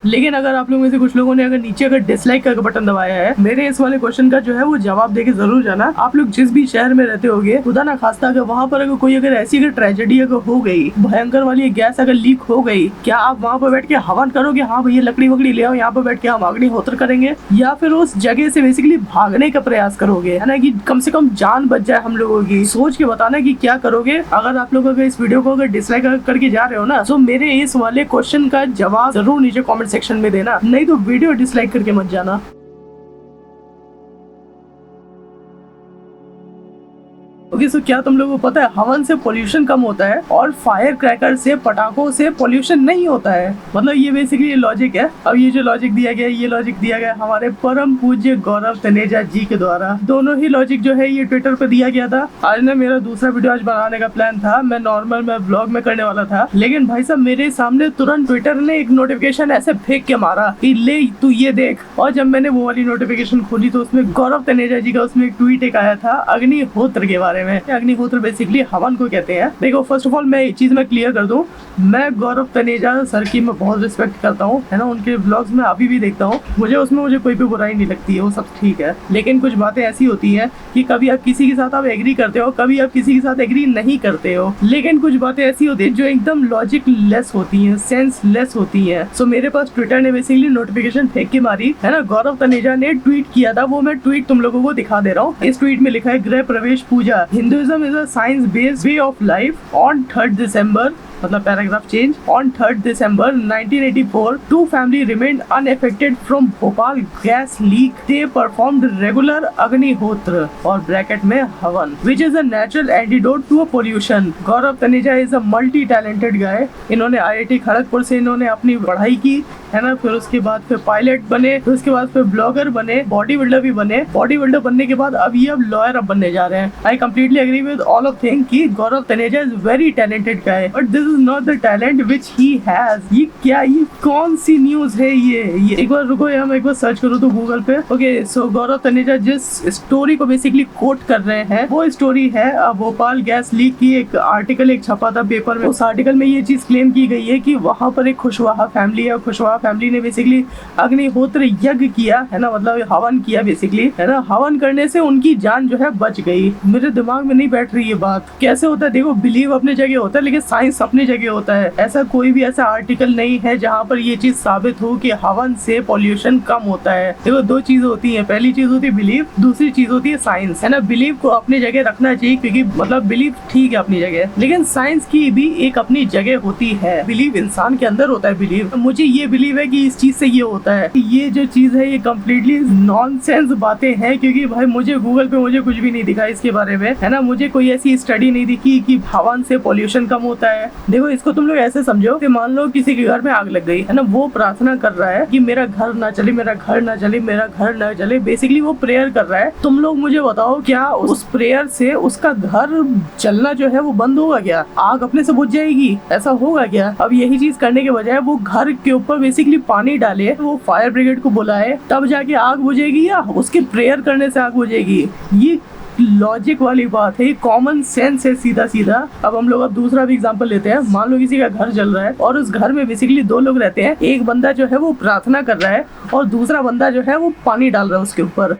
लेकिन अगर आप लोग में से कुछ लोगों ने अगर नीचे अगर डिसलाइक का बटन दबाया है, मेरे इस वाले क्वेश्चन का जो है वो जवाब देके जरूर जाना। आप लोग जिस भी शहर में रहते होगे, खुदा ना खास्ता अगर वहाँ पर अगर कोई अगर ऐसी अगर ट्रेजेडी अगर हो गई, भयंकर वाली गैस अगर लीक हो गई, क्या आप वहाँ पर बैठ के हवन करोगे, हाँ भैया लकड़ी वकड़ी ले आओ, यहाँ पर बैठ के हम अग्निहोत्र करेंगे, या फिर उस जगह से बेसिकली भागने का प्रयास करोगे, है ना, कि कम से कम जान बच जाए हम लोगों की। सोच के बताना कि क्या करोगे। अगर आप लोग अगर इस वीडियो को अगर डिसलाइक करके जा रहे हो ना, तो मेरे इस वाले क्वेश्चन का जवाब जरूर नीचे कमेंट सेक्शन में देना, नहीं तो वीडियो डिसलाइक करके मत जाना। ओके, सो क्या तुम लोगों को पता है हवन से पोल्यूशन कम होता है और फायर क्रैकर से, पटाखों से पोल्यूशन नहीं होता है। मतलब ये बेसिकली लॉजिक है। अब ये जो लॉजिक दिया गया है, ये लॉजिक दिया गया हमारे परम पूज्य गौरव तनेजा जी के द्वारा। दोनों ही लॉजिक जो है ये ट्विटर पे दिया गया था। आज ना मेरा दूसरा वीडियो आज बनाने का प्लान था, मैं नॉर्मल मैं ब्लॉग में करने वाला था, लेकिन भाई साहब मेरे सामने तुरंत ट्विटर ने एक नोटिफिकेशन ऐसे फेंक के मारा कि ले तू ये देख। और जब मैंने वो वाली नोटिफिकेशन खोली तो उसमें गौरव तनेजा जी का उसमें एक ट्वीट एक आया था अग्निहोत्र के बारे में। अग्निहोत्र बेसिकली हवन को कहते हैं। देखो, फर्स्ट ऑफ ऑल मैं एक चीज में क्लियर कर दूं, मैं गौरव तनेजा सर की मैं बहुत रिस्पेक्ट करता हूँ, है ना, उनके व्लॉग्स में अभी भी देखता हूँ, मुझे कोई भी बुराई नहीं लगती है, वो सब ठीक है। लेकिन कुछ बातें ऐसी होती हैं कि कभी आप किसी के साथ आप एग्री करते हो, कभी आप किसी के साथ एग्री नहीं करते हो, लेकिन कुछ बातें ऐसी होती है जो एकदम लॉजिक लेस होती है, सेंस लेस होती है। सो मेरे पास ट्विटर ने बेसिकली नोटिफिकेशन फेंक के मारी, है ना, गौरव तनेजा ने ट्वीट किया था, वो मैं ट्वीट तुम लोगों को दिखा दे रहा हूँ। इस ट्वीट में लिखा है, गृह प्रवेश पूजा, Hinduism is a science based way of life on 3rd December, मतलब paragraph change, on 3rd December 1984 two family remained unaffected from Bhopal gas leak. They performed regular अग्निहोत्र और ब्रैकेट में हवन, which is a natural antidote to a pollution. Gaurav Taneja is a multi talented guy. इन्होंने IIT Kharagpur से इन्होंने अपनी पढ़ाई की, है ना, फिर उसके बाद फिर पायलट बने, फिर उसके बाद फिर ब्लॉगर बने, बॉडी बिल्डर भी बने, बॉडी बिल्डर बनने के बाद अब ये लॉयर अब बनने जा रहे हैं। I completely agree with all of thing कि Gaurav Taneja is very talented guy, but this is not the talent which he has. ये क्या, ये कौन सी न्यूज है ये एक बार रुको, हम एक बार सर्च करो तो गूगल पे। ओके, सो गौरव तनेजा जिस स्टोरी को बेसिकली कोट कर रहे हैं वो स्टोरी है भोपाल गैस लीक की। एक आर्टिकल एक छपा था पेपर में, उस आर्टिकल में ये चीज क्लेम की गई है कि वहां पर एक खुशवाहा फैमिली है, खुशवाहा फैमिली ने बेसिकली अग्निहोत्र यज्ञ किया, है ना, मतलब हवन किया बेसिकली, है ना, हवन करने से उनकी जान जो है बच गई। मेरे दिमाग में नहीं बैठ रही ये बात, कैसे होता है। देखो, बिलीव अपने जगह होता है लेकिन साइंस अपनी जगह होता है। ऐसा कोई भी ऐसा आर्टिकल नहीं है जहाँ पर ये चीज साबित हो कि हवन से पॉल्यूशन कम होता है। देखो, दो चीज होती है, पहली चीज होती है बिलीव, दूसरी चीज होती है साइंस, है ना। बिलीव को अपनी जगह रखना चाहिए क्योंकि मतलब बिलीव ठीक है अपनी जगह, लेकिन साइंस की भी एक अपनी जगह होती है। बिलीव इंसान के अंदर होता है। बिलीव, मुझे ये बिलीव है कि इस चीज से ये होता है। ये जो चीज है ये कम्प्लीटली नॉनसेंस बातें हैं, क्योंकि भाई मुझे गूगल पे मुझे कुछ भी नहीं दिखा इसके बारे में, है ना, मुझे कोई ऐसी स्टडी नहीं दिखी कि हवन से पॉल्यूशन कम होता है। देखो, इसको तुम लोग ऐसे समझो कि मान लो किसी के घर में आग लग गई, है ना, वो प्रार्थना कर रहा है कि मेरा घर ना चले, मेरा घर ना चले, मेरा घर ना चले, बेसिकली वो प्रेयर कर रहा है। तुम लोग मुझे बताओ, क्या उस प्रेयर से उसका घर चलना जो है वो बंद होगा क्या? आग अपने से बुझ जाएगी? ऐसा होगा क्या? अब यही चीज करने के बजाय वो घर के ऊपर बेसिकली पानी डाले, वो फायर ब्रिगेड को बुलाए, तब जाके आग बुझेगी या उसके प्रेयर करने से आग बुझेगी? ये लॉजिक वाली बात है, कॉमन सेंस है सीधा सीधा। अब हम लोग अब दूसरा भी एग्जांपल लेते हैं। मान लो किसी का घर जल रहा है और उस घर में बेसिकली दो लोग रहते हैं, एक बंदा जो है वो प्रार्थना कर रहा है और दूसरा बंदा जो है वो पानी डाल रहा है उसके ऊपर,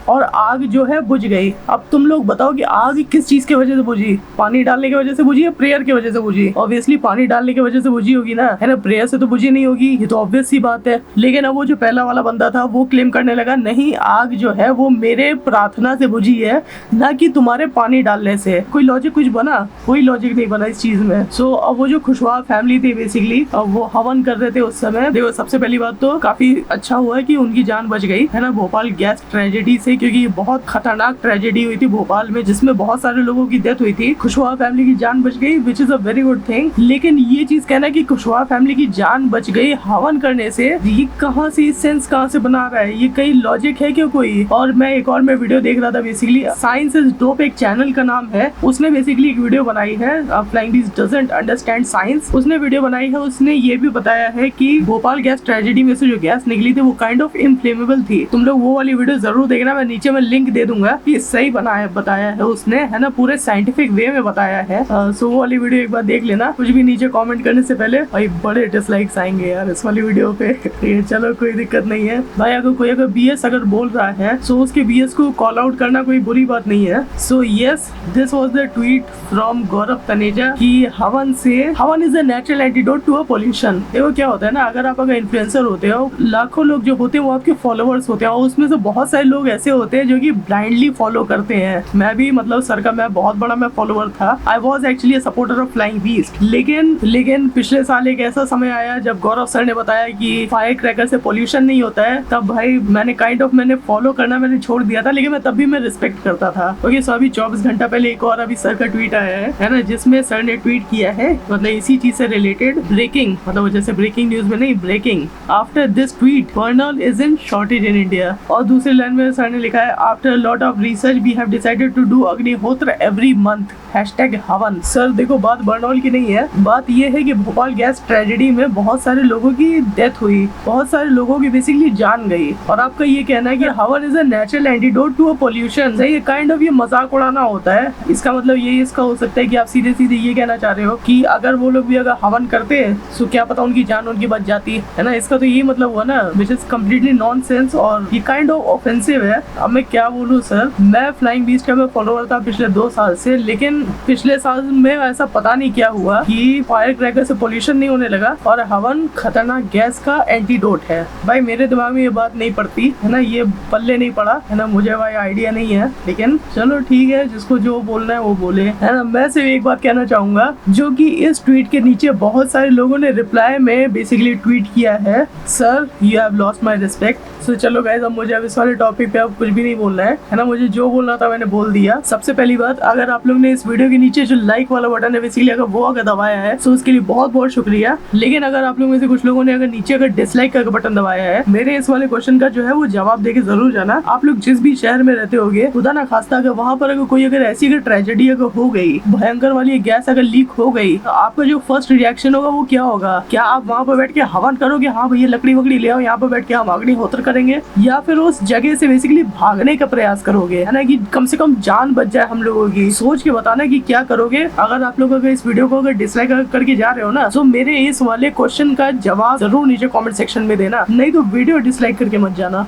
और आग जो है बुझ गई। अब तुम लोग बताओ कि आग किस चीज की वजह से बुझी? पानी डालने की वजह से बुझी या प्रेयर की वजह से बुझी? ऑब्वियसली पानी डालने की वजह से बुझी होगी ना, है ना, प्रेयर से तो बुझी नहीं होगी, ये तो ऑब्वियस सी बात है। लेकिन अब वो जो पहला वाला बंदा था वो क्लेम करने लगा, नहीं, आग जो है वो मेरे प्रार्थना से बुझी है, ना कि तुम्हारे पानी डालने से। कोई लॉजिक कुछ बना? कोई लॉजिक नहीं बना इस चीज में। सो अब वो जो खुशवाहा फैमिली थी बेसिकली, अब वो हवन कर रहे थे उस समय। देखो, सबसे पहली बात तो काफी अच्छा हुआ है कि उनकी जान बच गई, है ना, भोपाल गैस ट्रेजेडी से, क्योंकि ये बहुत खतरनाक ट्रेजेडी हुई थी भोपाल में जिसमें बहुत सारे लोगों की डेथ हुई थी। खुशवाहा फैमिली की जान बच गई, which is a very good thing. लेकिन ये चीज कहना कि खुशवाहा फैमिली की जान बच गई हवन करने से, ये कहाँ से, सेंस कहाँ से बना रहा है? ये कहीं लॉजिक है क्या कोई? और मैं एक और मैं वीडियो देख रहा था, बेसिकली साइंस इज डोप एक चैनल का नाम है, उसने बेसिकली एक वीडियो बनाई है, फ्लाइंग बीज डजंट अंडरस्टैंड साइंस। उसने वीडियो बनाई है, उसने ये भी बताया है कि भोपाल गैस ट्रेजेडी में से जो गैस निकली थी वो काइंड ऑफ इनफ्लेमेबल थी। तुम लोग वो वाली वीडियो जरूर देखना, ना मैं नीचे में लिंक दे दूंगा कि सही बताया है उसने, है ना, पूरे साइंटिफिक वे में बताया है। सो वो वाली वीडियो एक बार देख लेना। कुछ भी नीचे कमेंट करने से पहले भाई बड़े डिसलाइक्स आएंगे यार इस वाली वीडियो पे। चलो कोई दिक्कत नहीं है भाई, अगर बीएस अगर बोल रहा है सो उसके बीएस को कॉल आउट करना कोई बुरी बात नहीं है। So yes, this was the tweet from Gaurav Taneja कि havan is a natural antidote to a pollution. देखो क्या होता है ना, अगर इन्फ्लुएंसर होते हो, लाखों लोग जो होते हैं वो आपके फॉलोअर्स होते हैं, और उसमें से बहुत सारे लोग ऐसे होते हैं जो कि ब्लाइंडली फॉलो करते हैं। मैं भी मतलब सर का मैं बहुत बड़ा मैं फॉलोअर था। I was actually supporter of flying beast. लेकिन पिछले साल एक ऐसा समय आया जब गौरव सर ने बताया कि फायर क्रैकर से पोल्यूशन नहीं होता है, तब भाई मैंने फॉलो करना मैंने छोड़ दिया था। लेकिन मैं तब भी मैं रिस्पेक्ट करता था। ओके, सो अभी 24 घंटा पहले एक और अभी सर का ट्वीट आया है ना, जिसमें सर ने ट्वीट किया है मतलब इसी चीज से रिलेटेड, ब्रेकिंग, मतलब जैसे ब्रेकिंग न्यूज में नहीं, breaking after this tweet colonel is in shortage in India. और दूसरी लाइन में सर ने लिखा है after lot of research we have decided to do Agnihotra every month #havan. Sir देखो बात बर्नॉल की नहीं है, बात ये है कि भोपाल गैस ट्रेजेडी में बहुत सारे लोगों की डेथ हुई, बहुत सारे लोगों की बेसिकली जान गई, और आपका ये कहना है कि havan is a natural antidote to a pollution. सही, काइंड ऑफ ये मजाक उड़ाना होता है। इसका मतलब ये इसका हो सकता है कि आप सीधे सीधे ये कहना चाह रहे हो कि अगर वो लोग भी अगर हवन करते हैं तो क्या पता उनकी जान उनकी बच जाती है ना। इसका तो यही मतलब हुआ ना, विच इज कम्प्लीटली नॉनसेंस और ये काइंड ऑफ ऑफेंसिव है। अब मैं क्या बोलूँ सर, मैं फ्लाइंग बीस्ट का मैं फॉलोअर था पिछले 2 साल से, लेकिन पिछले साल में ऐसा पता नहीं क्या हुआ कि फायर क्रैकर से पोल्यूशन नहीं होने लगा और हवन खतरनाक गैस का एंटीडोट है। भाई मेरे दिमाग में ये बात नहीं पड़ती है ना, ये पल्ले नहीं पड़ा है ना, मुझे भाई आइडिया नहीं है। लेकिन चलो ठीक है, जिसको जो बोलना है वो बोले, है ना। मैं सिर्फ एक बात कहना चाहूंगा, जो कि इस ट्वीट के नीचे बहुत सारे लोगों ने रिप्लाई में बेसिकली ट्वीट किया है, sir you have lost my respect. So चलो गाइस, अब मुझे अब इस वाले टॉपिक पे अब कुछ भी नहीं बोलना है ना, मुझे जो बोलना था मैंने बोल दिया। सबसे पहली बात, अगर आप लोग ने इस वीडियो के नीचे जो लाइक वाला बटन है बेसिकली अगर वो अगर दबाया है तो उसके लिए बहुत बहुत शुक्रिया। लेकिन अगर आप लोग में से कुछ लोगों ने अगर नीचे अगर डिसलाइक का बटन दबाया है, मेरे इस वाले क्वेश्चन का जो है वो जवाब देके जरूर जाना। आप लोग जिस भी शहर में रहते होगे, खुदा ना खास्ता अगर वहाँ पर अगर कोई अगर ऐसी अगर ट्रेजेडी अगर हो गई, भयंकर वाली गैस अगर लीक हो गई, तो आपका जो फर्स्ट रिएक्शन होगा वो क्या होगा? क्या आप वहाँ पर बैठ के हवन करोगे, हाँ भैया लकड़ी वकड़ी ले आओ, यहाँ पर बैठ के हम अग्निहोत्र करेंगे, या फिर उस जगह से बेसिकली भागने का प्रयास करोगे, है ना, कि कम से कम जान बच जाए हम लोगों की? सोच के बताना कि क्या करोगे। अगर आप लोग अगर इस वीडियो को अगर डिसलाइक करके जा रहे हो ना, तो मेरे इस वाले क्वेश्चन का जवाब जरूर नीचे कमेंट सेक्शन में देना, नहीं तो वीडियो डिसलाइक करके मत जाना।